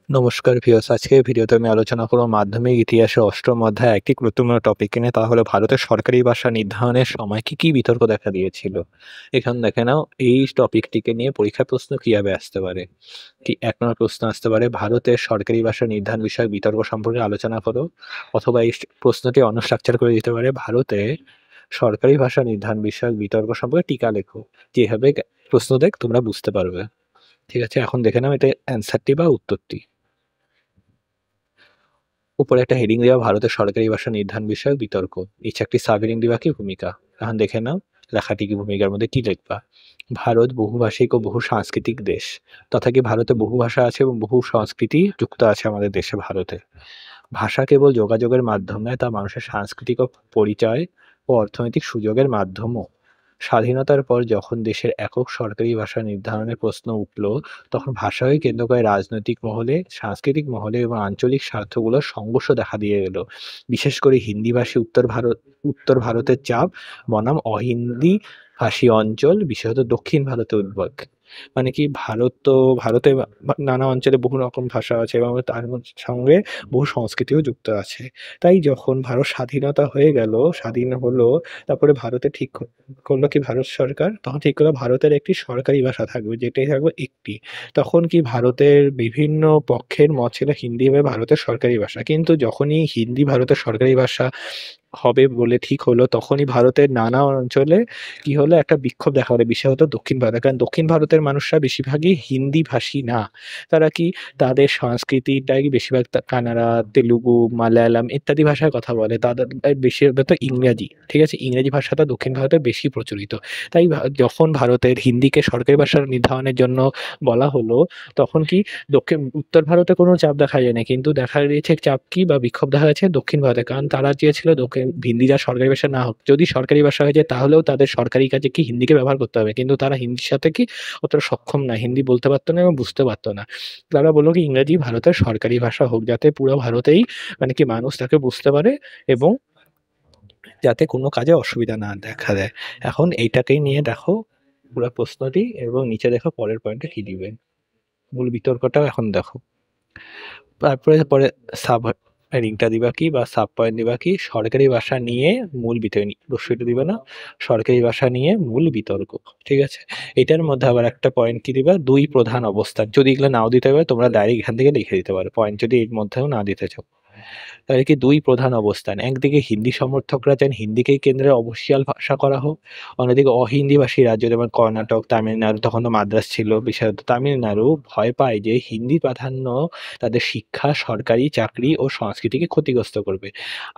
নমস্কার ভিউয়ার্স, আজকের ভিডিওতে আমি আলোচনা করব মাধ্যমিক ইতিহাসের অষ্টম অধ্যায় একটি গুরুত্বপূর্ণ টপিক নিয়ে, তা হলো ভারতের সরকারি ভাষা নির্ধারণের সময় কি বিতর্ক দেখা দিয়েছিল। এখানে দেখে নাও এই টপিকটিকে নিয়ে পরীক্ষায় প্রশ্ন কিভাবে আসতে পারে। কি ১ নম্বর প্রশ্ন আসতে পারে, ভারতের সরকারি ভাষা নির্ধারণ বিষয়ক বিতর্ক সম্পর্কে আলোচনা করো। অথবা এই প্রশ্নটি অন্য স্ট্রাকচার করে দিতে পারে, ভারতে সরকারি ভাষা নির্ধারণ বিষয়ক বিতর্ক সম্পর্কে টিকা লেখো। যেভাবে প্রশ্ন দেখ তোমরা বুঝতে পারবে। ঠিক আছে, এখন দেখে নাও এটা অ্যান্সারটি বা উত্তরটি। উপরে একটা হেডিং দেওয়া, ভারতের সরকারি ভাষা নির্ধারণ বিষয়ক বিতর্ক। নিচে একটি সাব হেডিং দিবা, কি ভূমিকা। এখন দেখে নাও লেখাটি কি, ভূমিকার মধ্যে কি লিখবা। ভারত বহুভাষিক ও বহু সাংস্কৃতিক দেশ, তথা কি ভারতে বহু ভাষা আছে এবং বহু সংস্কৃতি যুক্ত আছে আমাদের দেশে ভারতে। ভাষা কেবল যোগাযোগের মাধ্যম নয়, তা মানুষের সাংস্কৃতিক ও পরিচয় ও অর্থনৈতিক সুযোগের মাধ্যমও। স্বাধীনতার পর যখন দেশের একক সরকারি ভাষা নির্ধারণের প্রশ্ন উঠল, তখন ভাষাকে কেন্দ্র করে রাজনৈতিক মহলে, সাংস্কৃতিক মহলে এবং আঞ্চলিক স্বার্থগুলোর সংঘর্ষ দেখা দিয়ে গেল। বিশেষ করে হিন্দিভাষী উত্তর ভারতের চাপ বনাম অহিন্দি ভাষী অঞ্চল, বিশেষত দক্ষিণ ভারতে উদ্বেগ। মানে কি, ভারতে নানা অঞ্চলে বহু রকম ভাষা আছে এবং তার সঙ্গে বহু সংস্কৃতিও যুক্ত আছে। তাই যখন ভারত স্বাধীনতা হয়ে গেল, স্বাধীন হলো, তারপরে ভারতে ঠিক করলো কি ভারত সরকার, তখন ঠিক করলো ভারতের একটি সরকারি ভাষা থাকবে, যেটাই থাকবে একটি। তখন কি ভারতের বিভিন্ন পক্ষের মত ছিল হিন্দি হবে ভারতের সরকারি ভাষা, কিন্তু যখনই হিন্দি ভারতের সরকারি ভাষা হবে বলে ঠিক হলো, তখনই ভারতের নানা অঞ্চলে কি হলো, একটা বিক্ষোভ দেখা হলো, বিশেষত দক্ষিণ ভারতে। কারণ দক্ষিণ ভারতের মানুষরা বেশিরভাগই হিন্দি ভাষী না। তারা কি, তাদের সংস্কৃতিটাই বেশিরভাগ কানাড়া, তেলুগু, মালায়ালাম ইত্যাদি ভাষায় কথা বলে। তাদের বেশিরভাগ তো ইংরাজি, ঠিক আছে? ইংরেজি ভাষাটা দক্ষিণ ভারতে বেশি প্রচলিত। তাই যখন ভারতের হিন্দিকে সরকারি ভাষা নির্ধারণের জন্য বলা হলো, তখন কি উত্তর ভারতে কোনো চাপ দেখা যায় না। কিন্তু দেখা গিয়েছে চাপ কি বা বিক্ষোভ দেখা গেছে দক্ষিণ ভারতে। কারণ তারা চেয়েছিল হিন্দিটা সরকারি ভাষা না হোক। যদি সরকারি ভাষা হয়ে যায় তাহলেও তাদের সরকারি কাজে কি হিন্দিকে ব্যবহার করতে হবে। কিন্তু তারা হিন্দির সাথে কি অতটা সক্ষম না। হিন্দি বলতে পারত না এবং বুঝতে পারত না। তারা বলল কি ইংরেজি ভারতের সরকারি ভাষা হোক, যাতে পুরো ভারতেই মানে কি মানুষ তাকে বুঝতে পারে এবং যাতে কোনো কাজে অসুবিধা না দেখা দেয়। এখন এইটাকেই নিয়ে দেখো পুরা প্রশ্নটি, এবং নিচে দেখো পরের পয়েন্টে কি দিবে। মূল বিতর্কটাও এখন দেখো। তারপরে পরে সাব হেডিংটা দিবা কি বা সাব পয়েন্ট দিবা কি, সরকারি ভাষা নিয়ে মূল বিতর্ক। রস্যইটা দিবে না, সরকারি ভাষা নিয়ে মূল বিতর্ক। ঠিক আছে, এটার মধ্যে আবার একটা পয়েন্ট কি দিবা, দুই প্রধান অবস্থান। যদি এগুলো নাও দিতে হবে তোমরা ডাইরেক্ট এখান থেকে লিখে দিতে পারো পয়েন্ট, যদি এর মধ্যেও না দিতে চাও। তাহলে কি, দুই প্রধান অবস্থান। একদিকে হিন্দি সমর্থকরা চান হিন্দিকেই কেন্দ্রের অফিসিয়াল ভাষা করা হোক। অন্যদিকে অহিন্দিভাষী রাজ্য যেমন কর্ণাটক, তামিলনাড়ু, তখন তো মাদ্রাস ছিল, বিশেষত তামিলনাড়ু ভয় পায় যে হিন্দি প্রাধান্য তাদের শিক্ষা, সরকারি চাকরি ও সংস্কৃতিকে ক্ষতিগ্রস্ত করবে।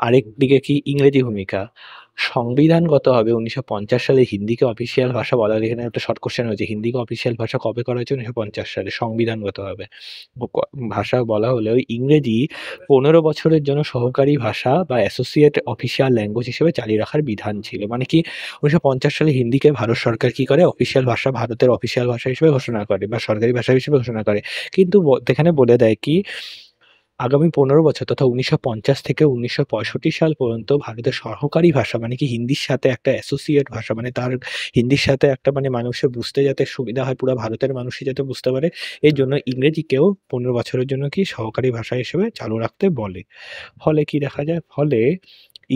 আরেকদিকে কি, ইংরেজি ভূমিকা। সংবিধানগতভাবে ১৯৫০ সালে হিন্দিকে অফিসিয়াল ভাষা বলা হয়। এখানে একটা শর্ট কোশ্চেন হয়েছে, হিন্দিকে অফিসিয়াল ভাষা কবে করা হয়েছে? ১৯৫০ সালে সংবিধানগতভাবে ভাষা বলা হলেও ইংরেজি ১৫ বছরের জন্য সহকারী ভাষা বা অ্যাসোসিয়েট অফিসিয়াল ল্যাঙ্গুয়েজ হিসেবে চালিয়ে রাখার বিধান ছিল। মানে কি, ১৯৫০ সালে হিন্দিকে ভারত সরকার কি করে, অফিসিয়াল ভাষা, ভারতের অফিসিয়াল ভাষা হিসেবে ঘোষণা করে বা সরকারি ভাষা হিসেবে ঘোষণা করে। কিন্তু এখানে বলে দেয় কি, আগামী ১৫ বছর তথা ১৯৫০ থেকে ১৯৬৫ সাল পর্যন্ত ভারতের সহকারী ভাষা মানে কি হিন্দির সাথে একটা অ্যাসোসিয়েট ভাষা, মানে তার হিন্দির সাথে একটা মানে মানুষের বুঝতে যাতে সুবিধা হয়, পুরা ভারতের মানুষই যাতে বুঝতে পারে, এর জন্য ইংরেজিকেও ১৫ বছরের জন্য কি সহকারী ভাষা হিসেবে চালু রাখতে বলে। ফলে কি দেখা যায়? ফলে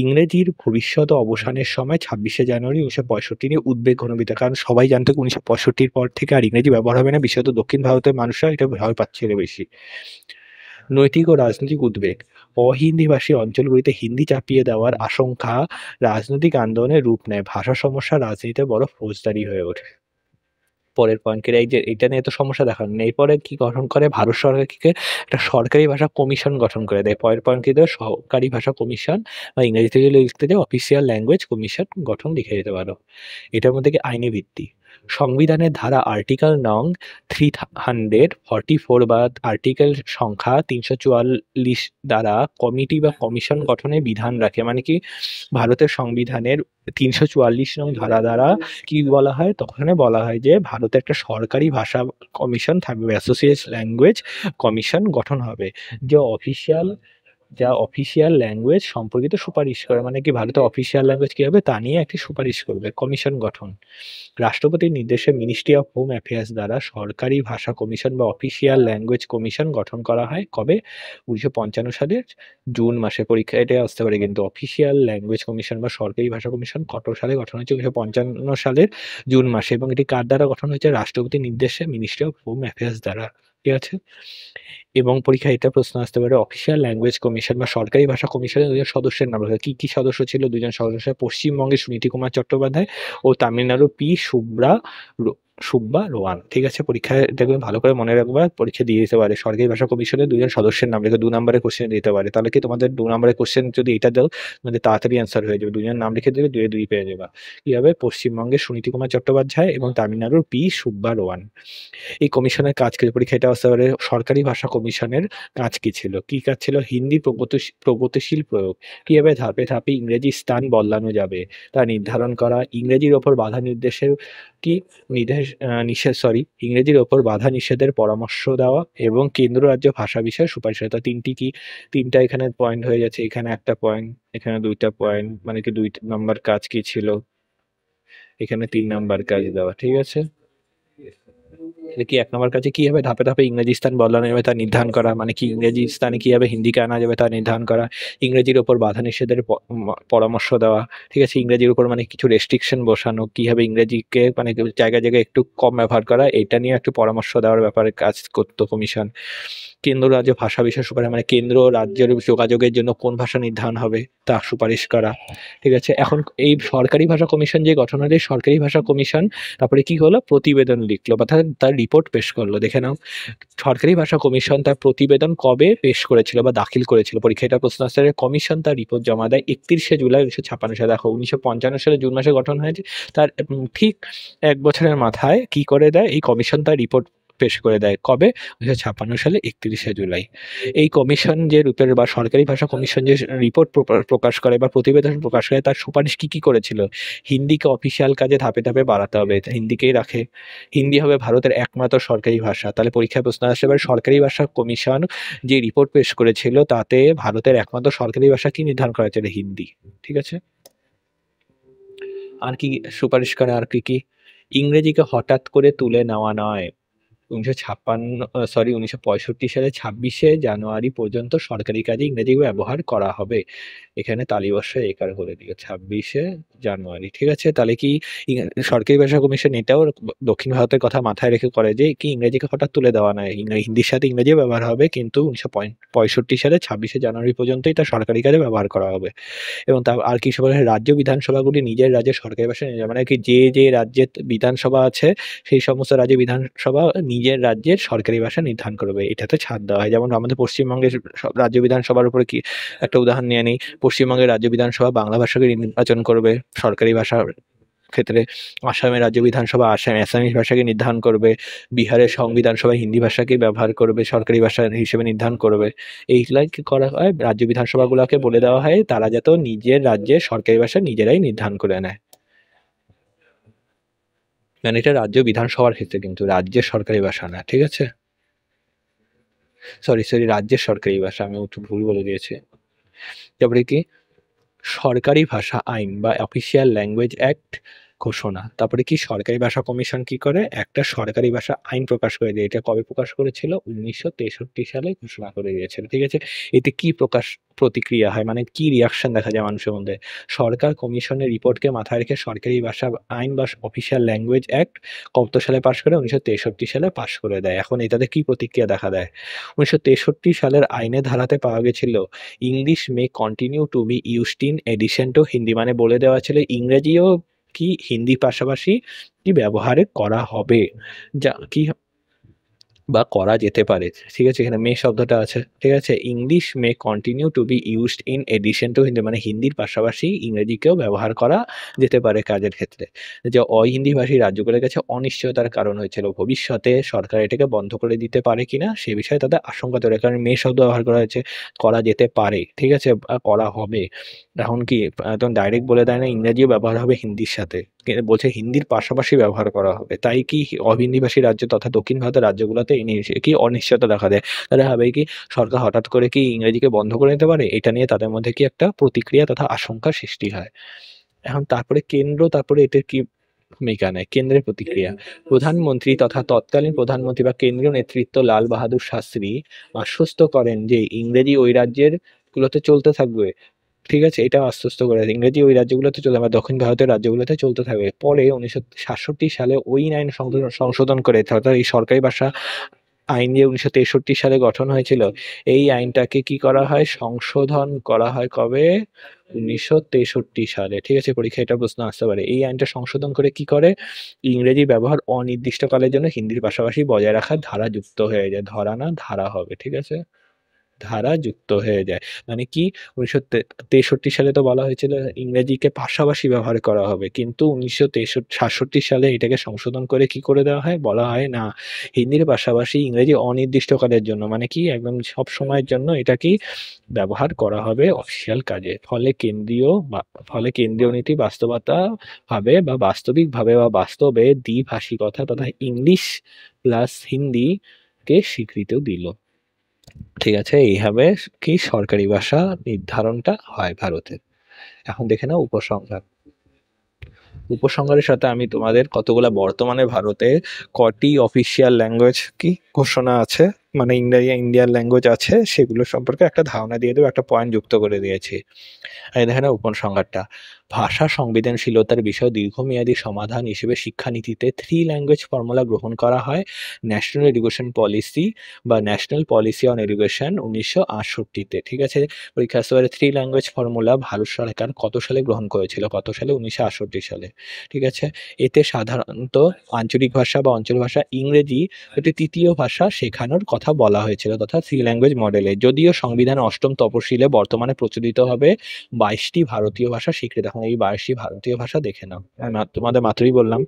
ইংরেজির ভবিষ্যৎ ও অবসানের সময় ২৬শে জানুয়ারি ১৯৬৫ নিয়ে উদ্বেগ ঘনীভূত। কারণ সবাই জানতো ১৯৬৫ র পর থেকে আর ইংরেজি ব্যবহার হবে না। বিশেষত দক্ষিণ ভারতের মানুষরা এটা ভয় পাচ্ছিল বেশি। নৈতিক ও রাজনৈতিক উদ্বেগ। অহিন্দিভাষী অঞ্চলগুলিতে হিন্দি চাপিয়ে দেওয়ার আশঙ্কা রাজনৈতিক আন্দোলনের রূপ নেয়। ভাষা সমস্যা রাজনীতিতে বড় ফৌজদারি হয়ে ওঠে। পরের পয়েন্ট এই যে এটা নিয়ে তো সমস্যা দেখানো নেই। এরপরে কি গঠন করে ভারত সরকার, কি করে একটা সরকারি ভাষা কমিশন গঠন করে দেয়। পরের পয়েন্ট কি দেয়, সহকারী ভাষা কমিশন, বা ইংরেজিতে যদি লিখতে চাও অফিসিয়াল ল্যাঙ্গুয়েজ কমিশন গঠন লিখে দিতে পারো। এটার মধ্যে কি আইনি ভিত্তি। সংবিধানের ধারা আর্টিকেল নং 344 বা আর্টিকেল সংখ্যা ৩৪৪ দ্বারা কমিটি বা কমিশন গঠনের বিধান রাখে। মানে কি, ভারতের সংবিধানের ৩৪৪ নং ধারা দ্বারা কি বলা হয়, তখন বলা হয় যে ভারতে একটা সরকারি ভাষা কমিশন থাকবে, অ্যাসোসিয়েট ল্যাঙ্গুয়েজ কমিশন গঠন হবে, যে অফিসিয়াল যা অফিসিয়াল ল্যাঙ্গুয়েজ সম্পর্কিত সুপারিশ করে, মানে কি ভারতের অফিসিয়াল ল্যাঙ্গুয়েজ কি হবে তা নিয়ে একটি সুপারিশ করবে। কমিশন গঠন, রাষ্ট্রপতির নির্দেশে মিনিস্ট্রি অফ হোম অ্যাফেয়ার্স দ্বারা সরকারি ভাষা কমিশন বা অফিসিয়াল ল্যাঙ্গুয়েজ কমিশন গঠন করা হয় কবে? 1955 সালের জুন মাসে। পরীক্ষা এটা আসতে পারে কিন্তু, অফিসিয়াল ল্যাঙ্গুয়েজ কমিশন বা সরকারি ভাষা কমিশন কত সালে গঠন হয়েছে? 1955 সালের জুন মাসে। এবং এটি কার দ্বারা গঠন হয়েছে? রাষ্ট্রপতির নির্দেশে মিনিস্ট্রি অফ হোম অ্যাফেয়ার্স দ্বারা। ঠিক আছে। এবং পরীক্ষায় এটা প্রশ্ন আসতে পারে, অফিসিয়াল ল্যাঙ্গুয়েজ কমিশন বা সরকারি ভাষা কমিশনের দুজন সদস্যের নাম লেখো। কি কি সদস্য ছিল দুজন সদস্য? পশ্চিমবঙ্গের সুনীতি কুমার চট্টোপাধ্যায় ও তামিলনাড়ু পি সুব্বা রোয়ান। ঠিক আছে, পরীক্ষায় দেখবে ভালো করে মনে রাখবা, পরীক্ষা দিয়ে দিতে পারে সরকারি ভাষা কমিশনের দুজন সদস্যের নাম লেখে, 2 নম্বরের কোশ্চেন দিতে পারে। তাহলে কি তোমাদের 2 নম্বরের কোশ্চেন যদি এটা দাও, তোমাদের তাড়াতাড়ি অ্যান্সার হয়ে যাবে। দুজনের নাম লিখে দেবে, 2-2 পেয়ে যাবা। কি হবে? পশ্চিমবঙ্গের সুনীতি কুমার চট্টোপাধ্যায় এবং তামিলনাড়ুর পি সুব্বা রোয়ান। এই কমিশনের কাজ কি? পরীক্ষা এটা আসতে পারে, সরকারি ভাষা কমিশনের কাজ কি ছিল? কি কাজ ছিল? হিন্দি প্রগতিশীল প্রয়োগ, কিভাবে ধাপে ধাপে ইংরেজি স্থান বদলানো যাবে তা নির্ধারণ করা, ইংরেজির ওপর বাধা নির্দেশের কি নির্দেশ নিষেধ সরি ইংরেজির ওপর বাধা নিষেধের পরামর্শ দেওয়া, এবং কেন্দ্র রাজ্য ভাষা বিষয়ে সুপারিশ। তা তিনটা এখানে পয়েন্ট হয়ে যাচ্ছে, এখানে একটা পয়েন্ট, এখানে 2টা পয়েন্ট, মানে কি 2 নম্বর কাজ কি ছিল, এখানে 3 নম্বর কাজ দেওয়া। ঠিক আছে, তাহলে কি 1 নম্বর কাজে কি হবে? ধাপে ধাপে ইংরেজি স্থান বদলানো যাবে তা নির্ধারণ করা, মানে কি ইংরেজি স্থানে কিভাবে হিন্দিকে আনা যাবে তা নির্ধারণ করা, ইংরেজির ওপর বাধা নিষেধের পরামর্শ দেওয়া। ঠিক আছে, ইংরেজির উপর মানে কিছু রেস্ট্রিকশন বসানো, কিভাবে ইংরেজিকে মানে জায়গায় জায়গায় একটু কম ব্যবহার করা, এটা নিয়ে একটু পরামর্শ দেওয়ার ব্যাপারে কাজ করতো কমিশন। কেন্দ্র রাজ্য ভাষা বিষয়ে সুপারিশ, মানে কেন্দ্র রাজ্যের যোগাযোগের জন্য কোন ভাষা নির্ধারণ হবে তা সুপারিশ করা। ঠিক আছে, এখন এই সরকারি ভাষা কমিশন যে গঠন হলে, সরকারি ভাষা কমিশন তারপরে কি হলো? প্রতিবেদন লিখলো বা তার রিপোর্ট পেশ করলো। দেখে নাও, সরকারি ভাষা কমিশন তার প্রতিবেদন কবে পেশ করেছিল বা দাখিল করেছিল? পরীক্ষায় এটা প্রশ্ন আসতে পারে। কমিশন তার রিপোর্ট জমা দেয় 31শে জুলাই 1956 সালে। দেখো, 1955 সালে জুন মাসে গঠন হয়েছে, তার ঠিক 1 বছরের মাথায় কি করে দেয়? এই কমিশন তার রিপোর্ট পেশ করে দেয় কবে? 1956 সালে 31শে জুলাই। এই কমিশন যে রূপের বা সরকারি ভাষা কমিশন যে রিপোর্ট প্রকাশ করে বা প্রতিবেদন প্রকাশ করে, তার সুপারিশ কি কি করেছিল? হিন্দিকে অফিসিয়াল কাজে ধাপে ধাপে বাড়াতে হবে, হিন্দিকেই রাখে। হিন্দি হবে ভারতের একমাত্র সরকারি ভাষা। তাহলে পরীক্ষায় প্রশ্ন আসতে পারে, সরকারি ভাষা কমিশন যে রিপোর্ট পেশ করেছিল তাতে ভারতের একমাত্র সরকারি ভাষা কি নির্ধারণ করা হয়েছিল? হিন্দি। ঠিক আছে, আর কি সুপারিশ করে? আর কি কি? ইংরেজিকে হঠাৎ করে তুলে নেওয়া নয়। 1965 সালে 26শে জানুয়ারি পর্যন্ত সরকারি কাজে ইংরেজি ব্যবহার করা হবে। এখানে তালিবর্ষ একার করে দিও, 26শে জানুয়ারি। ঠিক আছে, তাহলে কি সরকারি ভাষা কমিশন এটাও দক্ষিণ ভারতের কথা মাথায় রেখে করে যে কি ইংরেজিকে হঠাৎ তুলে দেওয়া নয়, হিন্দির সাথে ইংরেজি ব্যবহার হবে, কিন্তু 1965 সালে 26শে জানুয়ারি পর্যন্ত এটা সরকারি কাজে ব্যবহার করা হবে। এবং তা আর কি বলে, রাজ্য বিধানসভাগুলি নিজের রাজ্যের সরকারি ভাষায় মানে কি যে রাজ্যের বিধানসভা আছে সেই সমস্ত রাজ্যের বিধানসভা নিজের রাজ্যের সরকারি ভাষা নির্ধারণ করবে, এটাতে ছাড় দেওয়া হয়। যেমন আমাদের পশ্চিমবঙ্গের রাজ্য বিধানসভার উপরে কি একটা উদাহরণ নিয়ে নিই, পশ্চিমবঙ্গের রাজ্য বিধানসভা বাংলা ভাষাকে নির্বাচন করবে সরকারি ভাষার ক্ষেত্রে, আসামের রাজ্য বিধানসভা অ্যাসামিস ভাষাকে নির্ধারণ করবে, বিহারের সংবিধান সভা হিন্দি ভাষাকে ব্যবহার করবে, সরকারি ভাষা হিসেবে নির্ধারণ করবে। এইগুলাই কি করা হয়? রাজ্য বিধানসভাগুলোকে বলে দেওয়া হয় তারা যাতে নিজের রাজ্যের সরকারি ভাষা নিজেরাই নির্ধারণ করে নেয়। মানে এটা রাজ্য বিধানসভার ক্ষেত্রে, কিন্তু রাজ্যের সরকারি ভাষা না। ঠিক আছে, সরি রাজ্যের সরকারি ভাষা, আমি একটু ভুল বলে দিয়েছি। তারপরে কি? সরকারি ভাষা আইন বা অফিসিয়াল ল্যাঙ্গুয়েজ অ্যাক্ট ঘোষণা। তারপরে কি? সরকারি ভাষা কমিশন কি করে? একটা সরকারি ভাষা আইন প্রকাশ করে দিয়ে, এটা কবে প্রকাশ করেছিল? 1963 সালে ঘোষণা করে দিয়েছিল। ঠিক আছে, এতে কি প্রতিক্রিয়া হয়, মানে কি রিয়াকশন দেখা যায় মানুষের মধ্যে? সরকার কমিশনের রিপোর্টকে মাথায় রেখে সরকারি ভাষা আইন বা অফিসিয়াল ল্যাঙ্গুয়েজ অ্যাক্ট কত সালে পাশ করে? 1963 সালে পাশ করে দেয়। এখন এটাতে কি প্রতিক্রিয়া দেখা দেয়? 1963 সালের আইনে ধারাতে পাওয়া গেছিল, English may continue to be used in addition to Hindi, মানে বলে দেওয়া ছিল ইংরেজিও কি হিন্দির পাশাপাশি কি ব্যবহারে করা হবে, যা কি বা করা যেতে পারে। ঠিক আছে, এখানে মে শব্দটা আছে। ঠিক আছে, English may continue to be used in addition to Hindi, মানে হিন্দির পাশাপাশি ইংরেজিকেও ব্যবহার করা যেতে পারে কাজের ক্ষেত্রে। যে অহিন্দিভাষী রাজ্যগুলোর কাছে অনিশ্চয়তার কারণ হয়েছিল, ভবিষ্যতে সরকার এটাকে বন্ধ করে দিতে পারে কিনা সে বিষয়ে তাদের আশঙ্কা তৈরি, কারণ মে শব্দ ব্যবহার করা হয়েছে, করা যেতে পারে। ঠিক আছে, করা হবে। এখন কি একদম ডাইরেক্ট বলে দেয় না ইংরেজিও ব্যবহার হবে হিন্দির সাথে। বলছে হিন্দির পাশাপাশি ব্যবহার করা হবে। তাই কি অহিন্দিভাষী রাজ্য তথা দক্ষিণ ভারতের রাজ্যগুলোতে এই নিয়ে কি অনিশ্চয়তা দেখা দেয়। তাহলে হবে কি সরকার হঠাৎ করে কি ইংরেজিকে বন্ধ করে দিতে পারে? এটা নিয়ে তাদের মধ্যে কি একটা প্রতিক্রিয়া তথা আশঙ্কা সৃষ্টি হয়। এখন তারপরে কেন্দ্র তারপরে এটার কি ভূমিকা নেয়? কেন্দ্রের প্রতিক্রিয়া। প্রধানমন্ত্রী তথা তৎকালীন প্রধানমন্ত্রী বা কেন্দ্রীয় নেতৃত্ব লাল বাহাদুর শাস্ত্রী আশ্বস্ত করেন যে ইংরেজি ওই রাজ্যের গুলোতে চলতে থাকবে। ঠিক আছে? এটা আশ্বস্ত করে ইংরেজি ওই রাজ্যগুলোতে চলে বা দক্ষিণ ভারতের রাজ্যগুলোতে চলতে থাকবে। পরে ১৯৬৭ সালে ওই আইন সংশোধন করে অর্থাৎ এই সরকারি ভাষা আইন যে ১৯৬৩ সালে গঠন হয়েছিল, এই আইনটাকে কি করা হয়? সংশোধন করা হয় কবে? ১৯৬৩ সালে। ঠিক আছে? পরীক্ষায় এটা প্রশ্ন আসতে পারে। এই আইনটা সংশোধন করে কি করে? ইংরেজি ব্যবহার অনির্দিষ্টকালের জন্য হিন্দির পাশাপাশি বজায় রাখার ধারা যুক্ত হয়ে যায়। ধরা না ধারা হবে। ঠিক আছে? ধারা যুক্ত হয়ে যায়। মানে কি ১৯৬৩ সালে তো বলা হয়েছিল ইংরেজিকে পাশাপাশি ব্যবহার করা হবে। কিন্তু ৬৭ সালে এটাকে সংশোধন করে কি করে দেওয়া হয়? বলা হয় না, হিন্দির পাশাপাশি ইংরেজি অনির্দিষ্টকালের জন্য মানে কি একদম সবসময়ের জন্য এটাকেই ব্যবহার করা হবে অফিসিয়াল কাজে। ফলে কেন্দ্রীয় নীতি বাস্তবতা ভাবে বা বাস্তবিকভাবে বা বাস্তবে দ্বিভাষিকতা তথা ইংলিশ প্লাস হিন্দিকে স্বীকৃতি দিল। ঠিক আছে? এইভাবে কি সরকারি ভাষা নির্ধারণটা হয় ভারতে। এখন দেখে নাও উপসংহার। উপসংহারের সাথে আমি তোমাদের কতগুলা বর্তমানে ভারতে কটি অফিসিয়াল ল্যাঙ্গুয়েজ কি ঘোষণা আছে মানে ইন্ডিয়ান ল্যাঙ্গুয়েজ আছে সেগুলো সম্পর্কে একটা ধারণা দিয়ে দেবো, একটা পয়েন্ট যুক্ত করে দিয়েছি। এই দেখেন উপসংহারটা। ভাষা সংবেদনশীলতার বিষয় দীর্ঘমেয়াদী সমাধান হিসেবে শিক্ষানীতিতে 3 ল্যাঙ্গুয়েজ ফর্মুলা গ্রহণ করা হয় ন্যাশনাল এডুকেশন পলিসি বা ন্যাশনাল পলিসি অন এডুকেশন ১৯৬৮ তে। ঠিক আছে? পরীক্ষা আসতে পারে 3 ল্যাঙ্গুয়েজ ফর্মুলা ভারত সরকার কত সালে গ্রহণ করেছিল? কত সালে? ১৯৬৮ সালে। ঠিক আছে? এতে সাধারণত আঞ্চলিক ভাষা বা অঞ্চল ভাষা ইংরেজি একটি তৃতীয় ভাষা শেখানোর কথা বলা হয়েছিল তথা 3 ল্যাঙ্গুয়েজ মডেলে। যদিও সংবিধানের ৮ম তপশিলে বর্তমানে প্রচলিত হবে ২২টি ভারতীয় ভাষা স্বীকৃত। এখন এই ২২টি ভারতীয় ভাষা দেখে নাও। আমি তোমাদের মাত্রই বললাম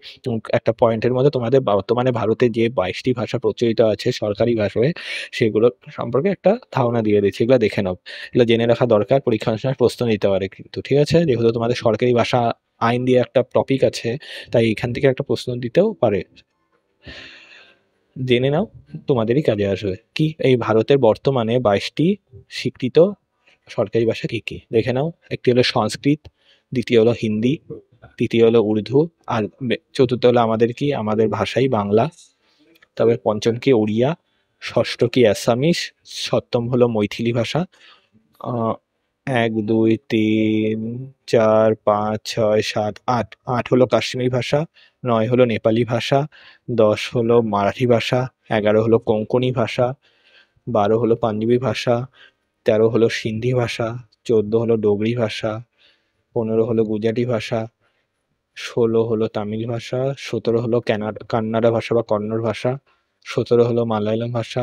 একটা পয়েন্টের মধ্যে তোমাদের বর্তমানে ভারতে যে ২২টি ভাষা প্রচলিত আছে সরকারি ভাষায় সেগুলো সম্পর্কে একটা ধারণা দিয়ে দিচ্ছি। এগুলো দেখে নাও। এগুলো জেনে রাখা দরকার, পরীক্ষার সময় প্রশ্ন নিতে পারে কিন্তু। ঠিক আছে? যেহেতু তোমাদের সরকারি ভাষা আইন দিয়ে একটা টপিক আছে তাই এখান থেকে একটা প্রশ্ন দিতেও পারে। জেনে নাও, তোমাদেরই কাজে আসবে। কি এই ভারতের বর্তমানে ২২টি স্বীকৃত সরকারি ভাষা কি কি দেখে নাও। একটি হলো সংস্কৃত, দ্বিতীয় হলো হিন্দি, তৃতীয় হলো উর্দু, আর চতুর্থ হলো আমাদের কি আমাদের ভাষাই বাংলা। তবে পঞ্চম কি ওড়িয়া, ষষ্ঠ কি অ্যাসামিস, সপ্তম হলো মৈথিলি ভাষা, ১, ২, ৩, ৪, ৫, ৬, ৭, ৮ ৮ হলো কাশ্মীরি ভাষা, ৯ হলো নেপালি ভাষা, ১০ হলো মারাঠি ভাষা, ১১ হলো কোঙ্কণি ভাষা, ১২ হলো পাঞ্জাবি ভাষা, ১৩ হলো সিন্ধি ভাষা, ১৪ হলো ডোগরি ভাষা, ১৫ হলো গুজরাটি ভাষা, ১৬ হলো তামিল ভাষা, ১৭ হলো কান্নাড়া ভাষা বা কন্নড় ভাষা, ১৭ হলো মালায়ালাম ভাষা,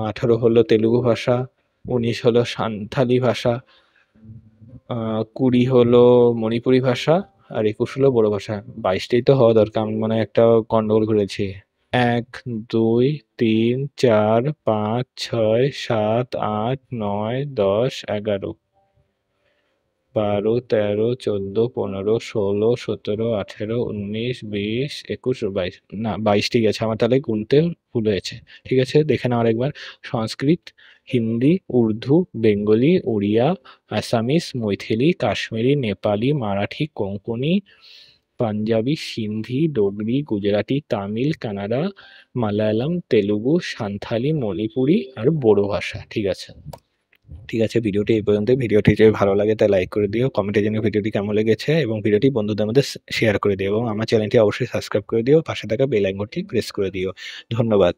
১৮ হলো তেলুগু ভাষা, ১৯ হলো সান্থালি ভাষা, ২০ হলো মণিপুরি ভাষা, আর ২১ হলো বোড়ো ভাষা। ২২টাই তো হওয়া দরকার, আমি মনে হয় একটা গন্ডগোল করেছি। ১, ২, ৩, ৪, ৫, ৬, ৭, ৮, ৯, ১০, ১১, ১২, ১৩, ১৪, ১৫, ১৬, ১৭, ১৮, ১৯, ২০, ২১, ২২ না ২২ ঠিক আছে। আমার তাহলে গুনতে ভুল হয়েছে। ঠিক আছে? দেখে নাও আরেকবার। সংস্কৃত, হিন্দি, উর্দু, বেঙ্গলি, ওড়িয়া, আসামিস, মৈথিলি, কাশ্মীরি, নেপালি, মারাঠি, কোঙ্কণি, পাঞ্জাবি, সিন্ধি, ডোগরি, গুজরাটি, তামিল, কানাডা, মালায়ালাম, তেলুগু, সান্থালি, মণিপুরি আর বোড়ো ভাষা। ঠিক আছে? ঠিক আছে, ভিডিওটি এই পর্যন্তই। ভিডিওটি যদি ভালো লাগে তাহলে লাইক করে দিও, কমেন্টে জানিও ভিডিওটি কেমন লেগেছে এবং ভিডিওটি বন্ধুদের মধ্যে শেয়ার করে দিও এবং আমার চ্যানেলটি অবশ্যই সাবস্ক্রাইব করে দিও, পাশে থাকা বেল আইকনটি প্রেস করে দিও। ধন্যবাদ।